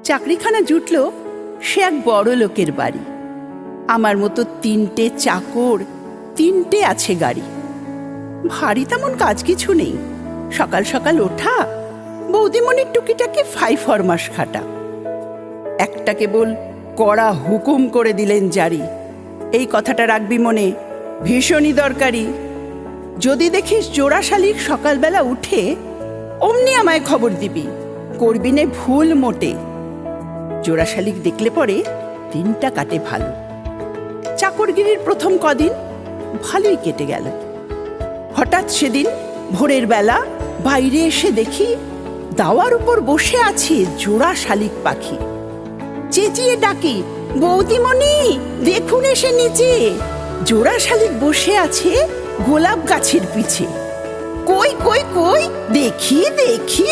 চাকরিখানা জুটল সে এক বড় লোকের বাড়ি। আমার মতো 3টে চাকর, 3টে আছে গাড়ি। ভারী তেমন কাজ কিছু নেই, সকাল সকাল ওঠা, বৌদিমণির টুকিটাকে ফাই ফরমাস খাটা। একটা কেবল কড়া হুকুম করে দিলেন জারি, এই কথাটা রাখবি মনে, ভীষণই দরকারি। যদি দেখিস জোড়া শালিক সকালবেলা উঠে, অমনি আমায় খবর দিবি, করবি নে ভুল মোটে। জোড়া শালিক দেখলে পরে দিনটা কাটে ভালো। চাকরগিরির প্রথম কদিন ভালোই কেটে গেল। হঠাৎ সেদিন ভোরের বেলা বাইরে এসে দেখি দাওয়ার উপর বসে আছে জোড়া শালিক পাখি। চেঁচিয়ে ডাকি, বৌদিমণি দেখুন এসে নিচে। জোড়া শালিক বসে আছে গোলাপ গাছের পিছে। কই কই কই, দেখি দেখি।